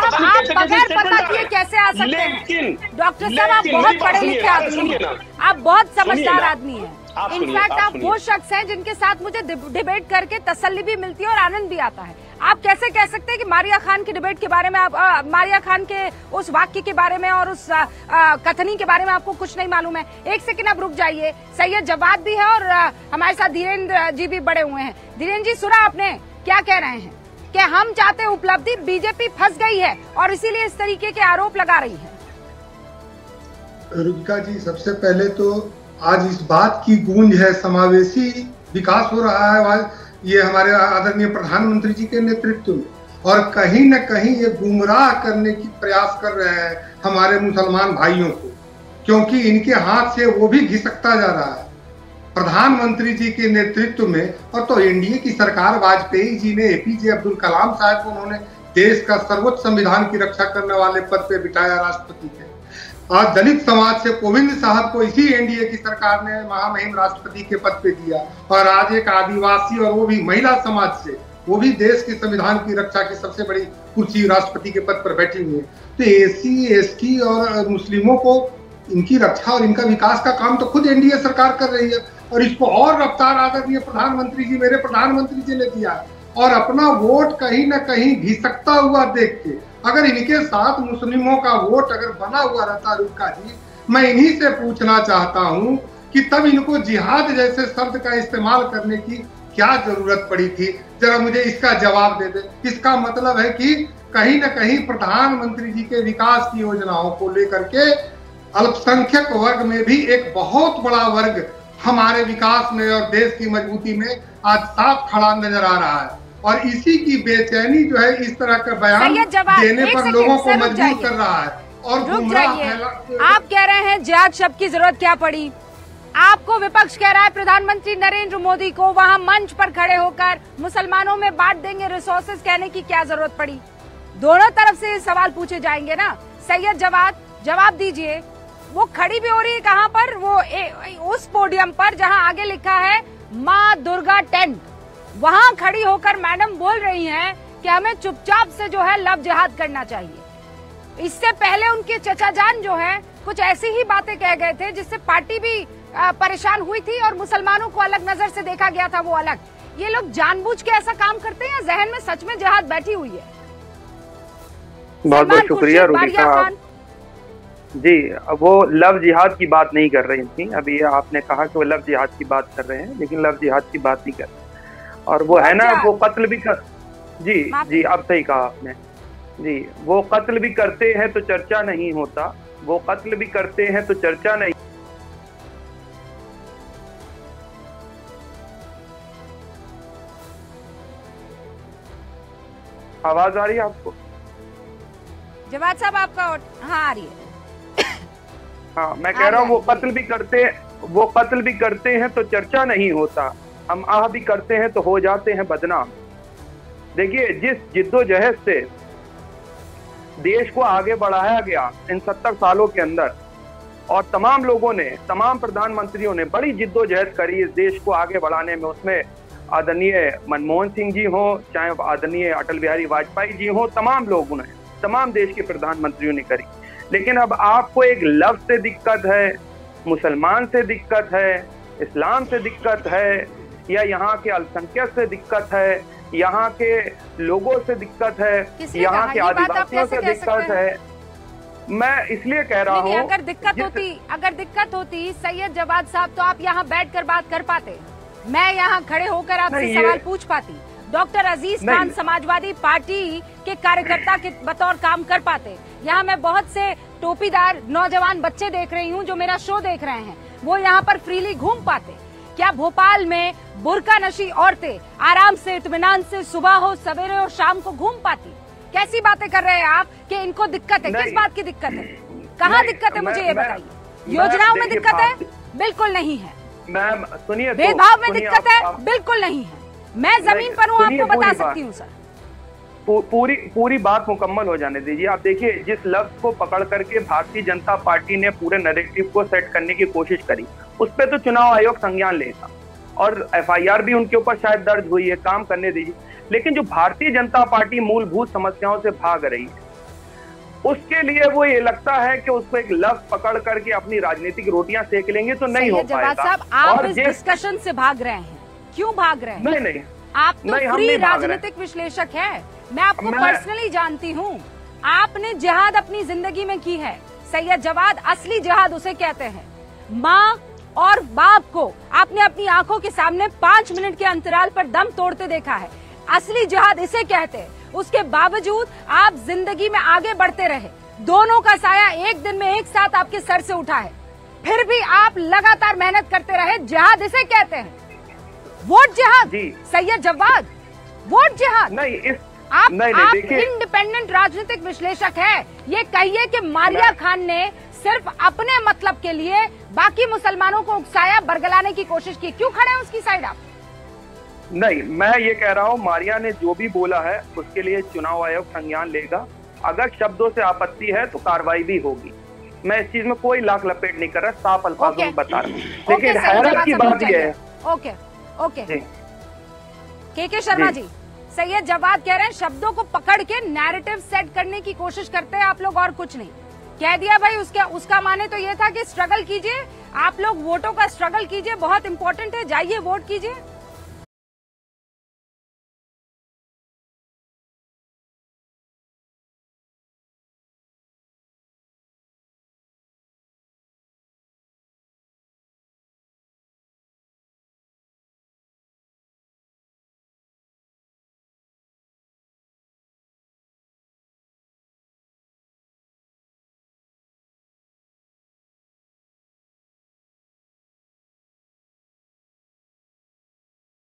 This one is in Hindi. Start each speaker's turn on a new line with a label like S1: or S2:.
S1: साहब आप बगैर पता किए कैसे आ सकते हैं? डॉक्टर साहब आप बहुत पढ़े लिखे आदमी हैं, आप बहुत समझदार आदमी हैं। इनफैक्ट आप वो शख्स हैं जिनके साथ मुझे डिबेट करके तसल्ली भी मिलती है और आनंद भी आता है। आप कैसे कह सकते हैं कि मारिया खान की डिबेट के बारे में आप मारिया खान के उस वाक्य के बारे में और उस कथनी के बारे में आपको कुछ नहीं मालूम है? एक सेकंड आप रुक जाइए। सैयद जवाद भी है और हमारे साथ धीरेन्द्र जी भी बड़े हुए हैं। धीरेन्द्र जी सुना आपने क्या कह रहे हैं कि हम चाहते उपलब्धि, बीजेपी फंस गई है और इसीलिए इस तरीके के आरोप लगा रही है।
S2: रुचिका जी, सबसे पहले तो आज इस बात की गूंज है, समावेशी विकास हो रहा है ये हमारे आदरणीय प्रधानमंत्री जी के नेतृत्व में, और कहीं न कहीं ये गुमराह करने की प्रयास कर रहे हैं हमारे मुसलमान भाइयों को, क्योंकि इनके हाथ से वो भी घिसकता जा रहा है। प्रधानमंत्री जी के नेतृत्व में, और तो एनडीए की सरकार, वाजपेयी जी ने एपीजे अब्दुल कलाम साहब को उन्होंने देश का सर्वोच्च संविधान की रक्षा करने वाले पद पे बिठाया राष्ट्रपति के। आज दलित समाज से कोविंद साहब को इसी एनडीए की सरकार ने महामहिम राष्ट्रपति के पद पे दिया, और आज एक आदिवासी और वो भी महिला समाज से, वो भी देश के संविधान की रक्षा की सबसे बड़ी कुर्सी राष्ट्रपति के पद पर बैठी हुई है। तो एससी, एसटी और मुस्लिमों को इनकी रक्षा और इनका विकास का काम तो खुद एनडीए सरकार कर रही है, और इसको और रफ्तार आदरणीय प्रधानमंत्री जी, मेरे प्रधानमंत्री जी ने दिया है। और अपना वोट कहीं ना कहीं घिसकता हुआ देख के, अगर इनके साथ मुस्लिमों का वोट अगर बना हुआ रहता रुचिका जी, मैं इन्हीं से पूछना चाहता हूं कि तब इनको जिहाद जैसे शब्द का इस्तेमाल करने की क्या जरूरत पड़ी थी? जरा मुझे इसका जवाब दे दे। इसका मतलब है कि कहीं ना कहीं प्रधानमंत्री जी के विकास की योजनाओं को लेकर के अल्पसंख्यक वर्ग में भी एक बहुत बड़ा वर्ग हमारे विकास में और देश की मजबूती में आज साफ खड़ा नजर आ रहा है, और इसी की बेचैनी जो है इस तरह का बयान देने पर लोगों को मजबूर कर रहा है। और
S1: आप कह रहे हैं जिहाद शब्द की जरूरत क्या पड़ी? आपको विपक्ष कह रहा है प्रधानमंत्री नरेंद्र मोदी को वहां मंच पर खड़े होकर मुसलमानों में बांट देंगे रिसोर्सेज कहने की क्या जरूरत पड़ी? दोनों तरफ से सवाल पूछे जाएंगे ना। सैयद जवाद, जवाब दीजिए। वो खड़ी भी हो रही है कहाँ पर? वो उस पोडियम पर जहां आगे लिखा है माँ दुर्गा टेंट, वहां खड़ी होकर मैडम बोल रही हैं कि हमें चुपचाप से जो है लव जिहाद करना चाहिए। इससे पहले उनके चचा जान जो है कुछ ऐसी ही बातें कह गए थे जिससे पार्टी भी परेशान हुई थी और मुसलमानों को अलग नजर से देखा गया था, वो अलग। ये लोग जानबूझ के ऐसा काम करते हैं या जहन में सच में जिहाद बैठी हुई है?
S3: बहुत बहुत शुक्रिया रुचिका जी। वो लव जिहाद की बात नहीं कर रही थी, अभी आपने कहा कि वो लव जिहाद की बात कर रहे हैं, लेकिन लव जिहाद की बात नहीं कर रहे। और वो है ना, वो कत्ल भी कर, जी अब सही कहा आपने जी। वो कत्ल भी करते हैं तो चर्चा नहीं होता, वो कत्ल भी करते हैं तो चर्चा नहीं। आवाज आ रही है आपको?
S1: जवाद साहब आपका हाँ आ रही है।
S3: हाँ, मैं कह रहा हूँ वो कत्ल भी करते हैं तो चर्चा नहीं होता, हम आह भी करते हैं तो हो जाते हैं बदनाम। देखिए, जिस जिद्दोजहद से देश को आगे बढ़ाया गया इन 70 सालों के अंदर, और तमाम लोगों ने, तमाम प्रधानमंत्रियों ने बड़ी जिद्दोजहद करी इस देश को आगे बढ़ाने में, उसमें आदरणीय मनमोहन सिंह जी हो, चाहे आदरणीय अटल बिहारी वाजपेयी जी हो, तमाम लोगों ने, तमाम देश के प्रधानमंत्रियों ने करी। लेकिन अब आपको एक लफ्ज से दिक्कत है, मुसलमान से दिक्कत है, इस्लाम से दिक्कत है, या यहाँ के अल्पसंख्यक से दिक्कत है, यहाँ के लोगों से दिक्कत है, यहाँ के आदिवासियों से दिक्कत है। मैं इसलिए कह रहा हूँ,
S1: अगर दिक्कत होती सैयद जवाद साहब, तो आप यहाँ बैठकर बात कर पाते, मैं यहाँ खड़े होकर आपसे सवाल पूछ पाती। डॉक्टर अजीज खान समाजवादी पार्टी के कार्यकर्ता के बतौर काम कर पाते। यहाँ मैं बहुत से टोपीदार नौजवान बच्चे देख रही हूँ जो मेरा शो देख रहे हैं, वो यहाँ पर फ्रीली घूम पाते। क्या भोपाल में बुर्का नशी औरतें आराम से, इत्मीनान से सुबह हो, सवेरे और शाम को घूम पाती? कैसी बातें कर रहे हैं आप कि इनको दिक्कत है? किस बात की दिक्कत है? कहाँ दिक्कत है, मुझे ये बताइए। योजनाओं में दिक्कत है? बिल्कुल नहीं है।
S3: मैम सुनिए,
S1: भेदभाव में दिक्कत है? बिल्कुल नहीं है। मैं जमीन पर हूँ, आपको बता सकती हूँ सर।
S3: पूरी बात मुकम्मल हो जाने दीजिए। आप देखिए, जिस लफ्ज को पकड़ करके भारतीय जनता पार्टी ने पूरे नैरेटिव को सेट करने की कोशिश करी, उस पर तो चुनाव आयोग संज्ञान लेगा और एफआईआर भी उनके ऊपर शायद दर्ज हुई है, काम करने दीजिए। लेकिन जो भारतीय जनता पार्टी मूलभूत समस्याओं से भाग रही है, उसके लिए वो ये लगता है कि उसको एक लफ्ज पकड़ करके अपनी राजनीतिक रोटियां सेक लेंगे तो नहीं हो पाएगा।
S1: साहब, आप इस डिस्कशन से भाग रहे हैं, क्यों भाग रहे हैं?
S3: नहीं,
S1: आप तो फ्री राजनीतिक विश्लेषक हैं, मैं आपको पर्सनली जानती हूँ। आपने जिहाद अपनी जिंदगी में की है, सैयद जवाद, असली जिहाद उसे कहते हैं। माँ और बाप को आपने अपनी आंखों के सामने 5 मिनट के अंतराल पर दम तोड़ते देखा है, असली जिहाद इसे कहते हैं। उसके बावजूद आप जिंदगी में आगे बढ़ते रहे, दोनों का साया एक दिन में एक साथ आपके सर से उठा है, फिर भी आप लगातार मेहनत करते रहे, जिहाद इसे कहते हैं। वोट जिहाद सैयद जवाद, वोट जिहाद
S3: नहीं।
S1: आप इंडिपेंडेंट राजनीतिक विश्लेषक है, ये कहिए कि मारिया खान ने सिर्फ अपने मतलब के लिए बाकी मुसलमानों को उकसाया, बरगलाने की कोशिश की, क्यों खड़े हैं उसकी साइड आप?
S3: नहीं, मैं ये कह रहा हूँ मारिया ने जो भी बोला है उसके लिए चुनाव आयोग संज्ञान लेगा। अगर शब्दों से आपत्ति है तो कार्रवाई भी होगी। मैं इस चीज में कोई लाख लपेट नहीं कर रहा, साफ अल्फाजों में बता रहा हूँ। लेकिन हैरत की बात यह है।
S1: ओके के शर्मा जी, सैयद जवाद कह रहे हैं शब्दों को पकड़ के नैरेटिव सेट करने की कोशिश करते हैं आप लोग, और कुछ नहीं। कह दिया भाई, उसका माने तो ये था कि स्ट्रगल कीजिए, आप लोग वोटों का स्ट्रगल कीजिए, बहुत इंपॉर्टेंट है, जाइए वोट कीजिए।